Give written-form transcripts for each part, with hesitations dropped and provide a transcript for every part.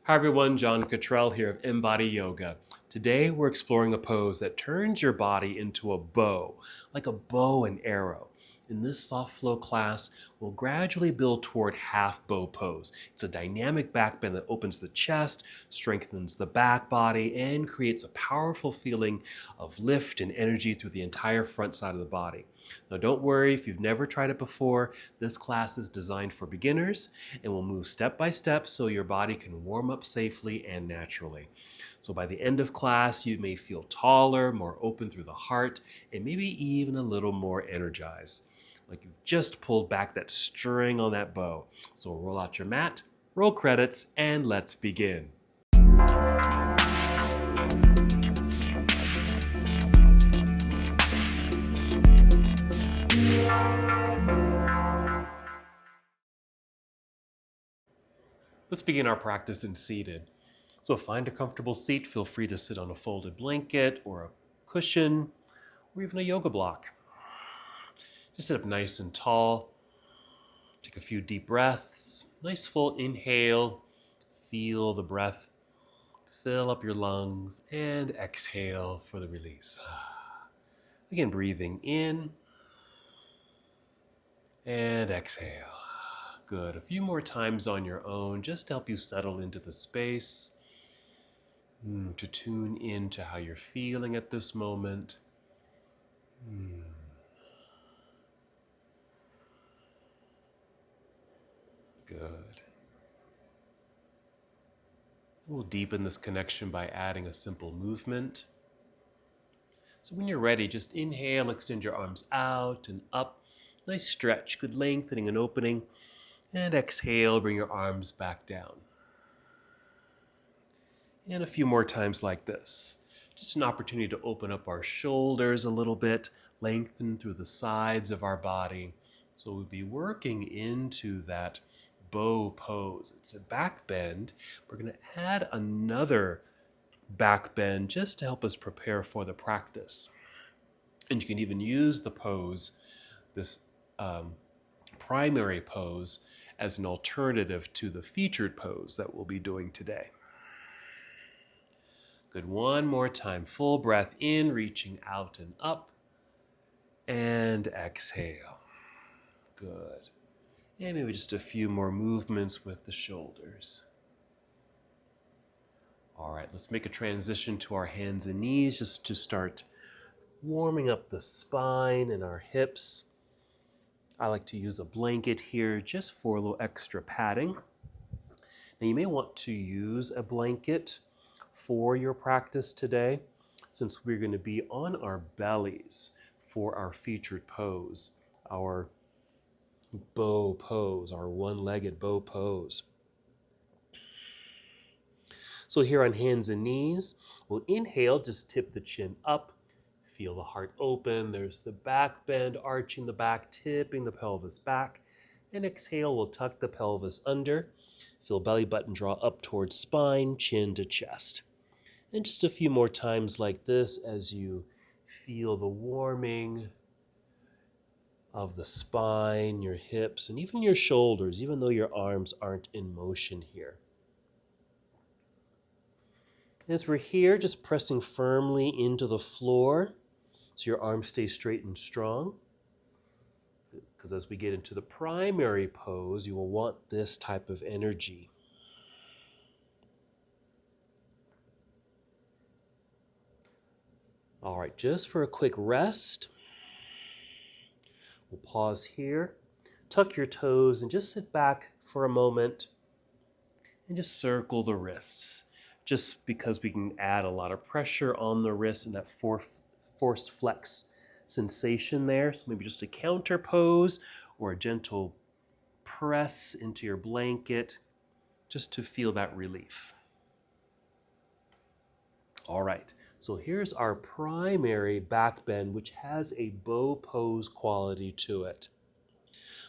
Hi everyone, John Cottrell here of MBODY Yoga. Today we're exploring a pose that turns your body into a bow, like a bow and arrow. In this soft flow class, we'll gradually build toward half bow pose. It's a dynamic back bend that opens the chest, strengthens the back body, and creates a powerful feeling of lift and energy through the entire front side of the body. Now don't worry if you've never tried it before, this class is designed for beginners and will move step by step so your body can warm up safely and naturally. So by the end of class, you may feel taller, more open through the heart, and maybe even a little more energized, like you've just pulled back that string on that bow. So roll out your mat, roll credits, and let's begin. Let's begin our practice in seated. So find a comfortable seat. Feel free to sit on a folded blanket or a cushion or even a yoga block. Just sit up nice and tall. Take a few deep breaths. Nice full inhale. Feel the breath fill up your lungs and exhale for the release. Again, breathing in and exhale. Good. A few more times on your own, just to help you settle into the space, to tune into how you're feeling at this moment. Good. We'll deepen this connection by adding a simple movement. So when you're ready, just inhale, extend your arms out and up. Nice stretch, good lengthening and opening. And exhale, bring your arms back down. And a few more times like this. Just an opportunity to open up our shoulders a little bit, lengthen through the sides of our body. So we'll be working into that bow pose. It's a back bend. We're going to add another back bend just to help us prepare for the practice. And you can even use the pose, this primary pose, as an alternative to the featured pose that we'll be doing today. Good, one more time. Full breath in, reaching out and up, and exhale. Good. And maybe just a few more movements with the shoulders. All right, let's make a transition to our hands and knees just to start warming up the spine and our hips. I like to use a blanket here just for a little extra padding. Now you may want to use a blanket for your practice today, since we're going to be on our bellies for our featured pose, our bow pose, our one-legged bow pose. So here on hands and knees, we'll inhale, just tip the chin up, feel the heart open. There's the back bend, arching the back, tipping the pelvis back. And exhale, we'll tuck the pelvis under. Feel belly button draw up towards spine, chin to chest. And just a few more times like this as you feel the warming of the spine, your hips, and even your shoulders, even though your arms aren't in motion here. As we're here, just pressing firmly into the floor so your arms stay straight and strong. Because as we get into the primary pose, you will want this type of energy. All right, just for a quick rest, we'll pause here, tuck your toes, and just sit back for a moment and just circle the wrists. Just because we can add a lot of pressure on the wrist and that forced flex sensation there. So maybe just a counter pose or a gentle press into your blanket just to feel that relief. All right, so here's our primary back bend, which has a bow pose quality to it.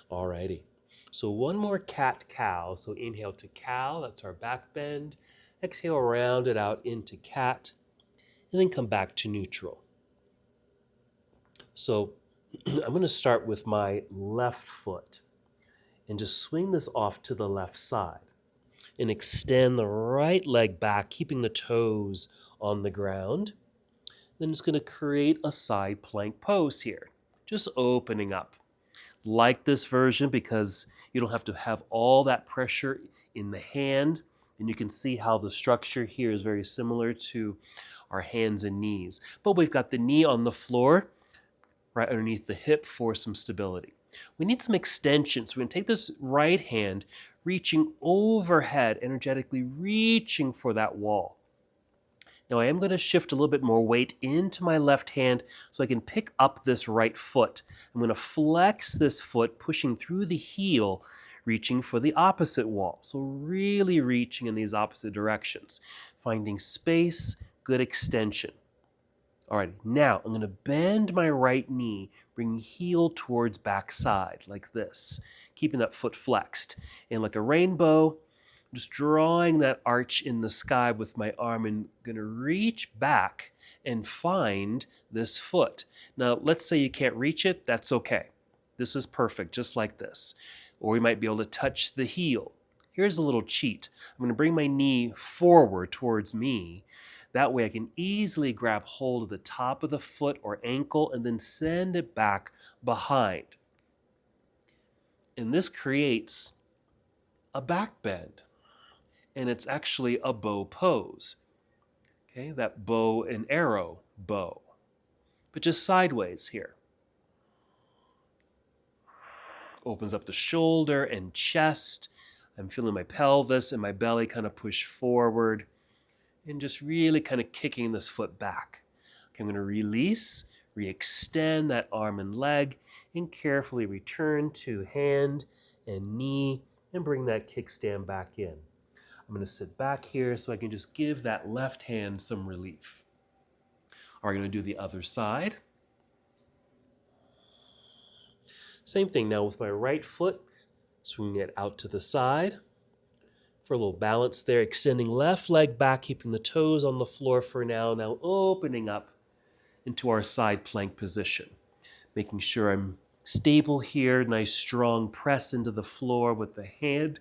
All righty, so one more cat-cow. So inhale to cow, that's our back bend. Exhale, round it out into cat, and then come back to neutral. So I'm going to start with my left foot and just swing this off to the left side. And extend the right leg back, keeping the toes on the ground. Then it's going to create a side plank pose here, just opening up. Like this version because you don't have to have all that pressure in the hand. And you can see how the structure here is very similar to our hands and knees. But we've got the knee on the floor right underneath the hip for some stability. We need some extension. So we're going to take this right hand, reaching overhead, energetically reaching for that wall. Now I am going to shift a little bit more weight into my left hand so I can pick up this right foot. I'm going to flex this foot, pushing through the heel, reaching for the opposite wall. So really reaching in these opposite directions, finding space, good extension. All right, now I'm going to bend my right knee, bring heel towards back side like this, keeping that foot flexed. And like a rainbow, just drawing that arch in the sky with my arm and going to reach back and find this foot. Now, let's say you can't reach it. That's okay. This is perfect, just like this. Or we might be able to touch the heel. Here's a little cheat. I'm going to bring my knee forward towards me. That way I can easily grab hold of the top of the foot or ankle and then send it back behind. And this creates a back bend. And it's actually a bow pose. Okay, that bow and arrow bow. But just sideways here. Opens up the shoulder and chest. I'm feeling my pelvis and my belly kind of push forward. And just really kind of kicking this foot back. Okay, I'm going to release, re-extend that arm and leg, and carefully return to hand and knee, and bring that kickstand back in. I'm going to sit back here so I can just give that left hand some relief. All right, I'm going to do the other side. Same thing now with my right foot, swinging it out to the side. For a little balance there, extending left leg back, keeping the toes on the floor for now. Now opening up into our side plank position. Making sure I'm stable here, nice strong press into the floor with the hand.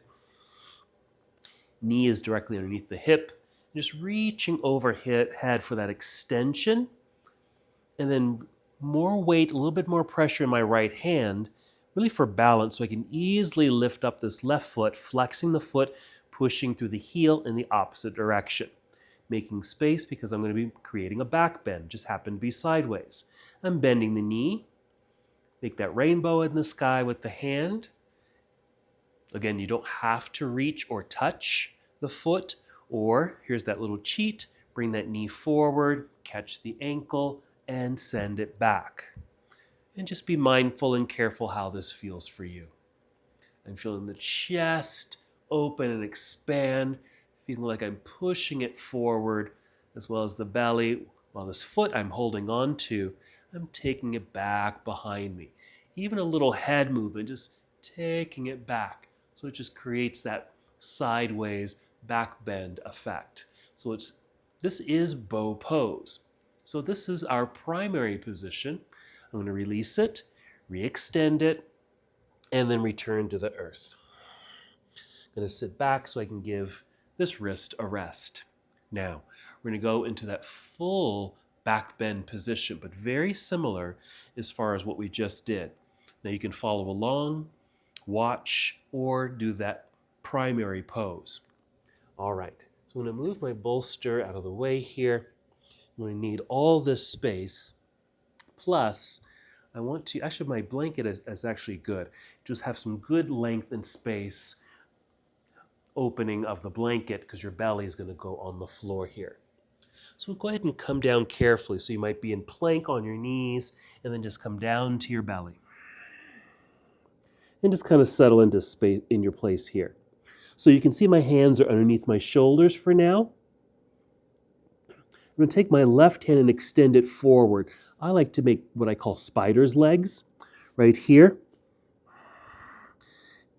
Knee is directly underneath the hip. Just reaching overhead for that extension. And then more weight, a little bit more pressure in my right hand, really for balance so I can easily lift up this left foot, flexing the foot, pushing through the heel in the opposite direction. Making space because I'm going to be creating a back bend, just happen to be sideways. I'm bending the knee. Make that rainbow in the sky with the hand. Again, you don't have to reach or touch the foot, or here's that little cheat, bring that knee forward, catch the ankle, and send it back. And just be mindful and careful how this feels for you. I'm feeling the chest open and expand, feeling like I'm pushing it forward, as well as the belly, while this foot I'm holding on to, I'm taking it back behind me. Even a little head movement, just taking it back. So it just creates that sideways back bend effect. So this is bow pose. So this is our primary position. I'm going to release it, re-extend it, and then return to the earth. I'm going to sit back so I can give this wrist a rest. Now, we're going to go into that full back bend position, but very similar as far as what we just did. Now you can follow along, watch, or do that primary pose. All right, so I'm going to move my bolster out of the way here. I'm going to need all this space. Plus, I want to, actually my blanket is actually good. Just have some good length and space opening of the blanket because your belly is going to go on the floor here. So go ahead and come down carefully. So you might be in plank on your knees and then just come down to your belly. And just kind of settle into space in your place here. So you can see my hands are underneath my shoulders for now. I'm going to take my left hand and extend it forward. I like to make what I call spider's legs right here.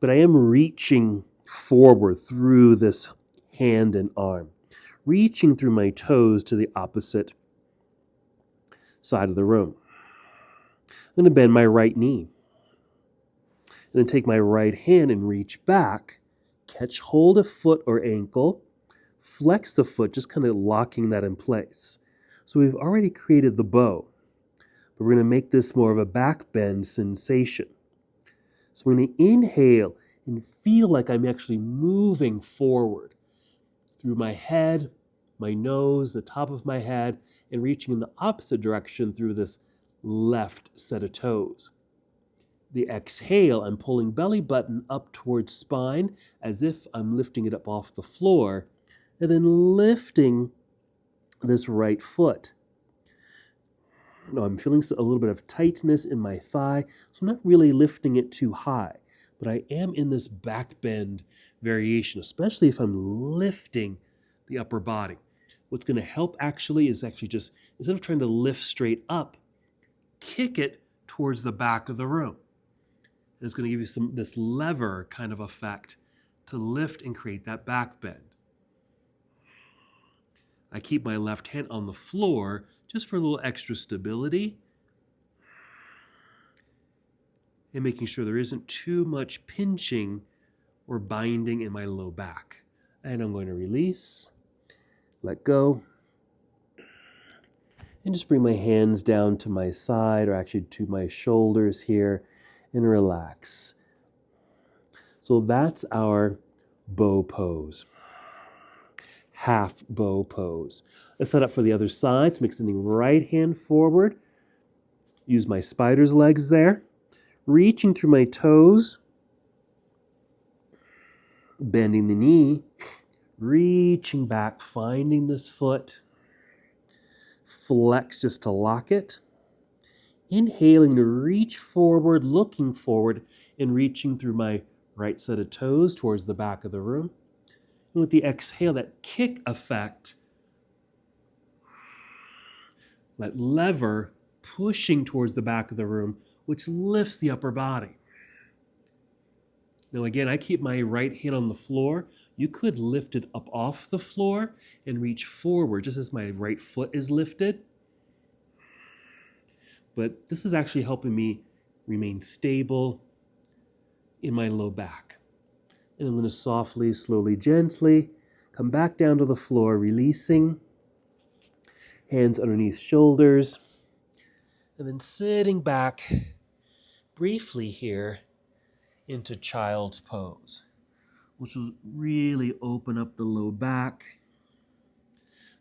But I am reaching forward through this hand and arm, reaching through my toes to the opposite side of the room. I'm going to bend my right knee, and then take my right hand and reach back, catch hold of foot or ankle, flex the foot, just kind of locking that in place. So we've already created the bow, but we're going to make this more of a back bend sensation. So we're going to inhale and feel like I'm actually moving forward through my head, my nose, the top of my head, and reaching in the opposite direction through this left set of toes. The exhale, I'm pulling belly button up towards spine as if I'm lifting it up off the floor, and then lifting this right foot. Now I'm feeling a little bit of tightness in my thigh, so I'm not really lifting it too high, but I am in this back bend variation, especially if I'm lifting the upper body. What's going to help actually is just, instead of trying to lift straight up, kick it towards the back of the room. And it's going to give you this lever kind of effect to lift and create that back bend. I keep my left hand on the floor just for a little extra stability and making sure there isn't too much pinching or binding in my low back. And I'm going to release, let go, and just bring my hands down to my side, or actually to my shoulders here, and relax. So that's our bow pose. Half bow pose. Let's set up for the other side. So I'm extending right hand forward. Use my spider's legs there. Reaching through my toes. Bending the knee. Reaching back, finding this foot. Flex just to lock it. Inhaling to reach forward, looking forward, and reaching through my right set of toes towards the back of the room. And with the exhale, that kick effect, that lever pushing towards the back of the room, which lifts the upper body. Now again, I keep my right hand on the floor. You could lift it up off the floor and reach forward just as my right foot is lifted. But this is actually helping me remain stable in my low back. And I'm going to softly, slowly, gently come back down to the floor, releasing. Hands underneath shoulders. And then sitting back briefly here into child's pose, which will really open up the low back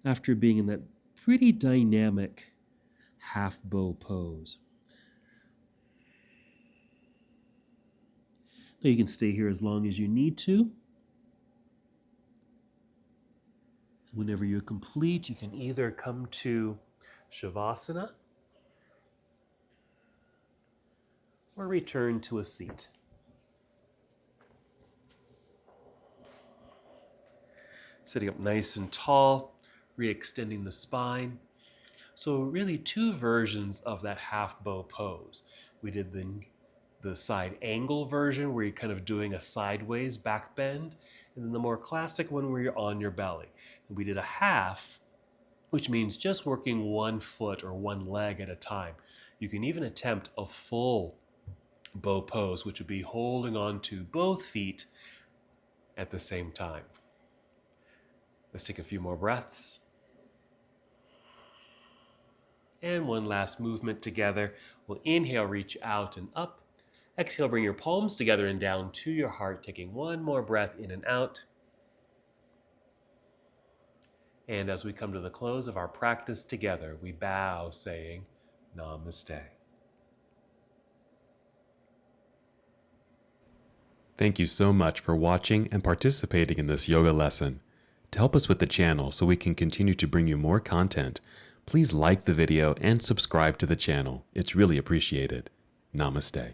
after being in that pretty dynamic half bow pose. Now you can stay here as long as you need to. Whenever you're complete, you can either come to Shavasana or return to a seat. Sitting up nice and tall, re-extending the spine. So really two versions of that half bow pose. We did the side angle version where you're kind of doing a sideways back bend, and then the more classic one where you're on your belly. And we did a half, which means just working one foot or one leg at a time. You can even attempt a full bow pose, which would be holding on to both feet at the same time. Let's take a few more breaths. And one last movement together. We'll inhale, reach out and up. Exhale, bring your palms together and down to your heart, taking one more breath in and out. And as we come to the close of our practice together, we bow saying, Namaste. Thank you so much for watching and participating in this yoga lesson. To help us with the channel so we can continue to bring you more content, please like the video and subscribe to the channel. It's really appreciated. Namaste.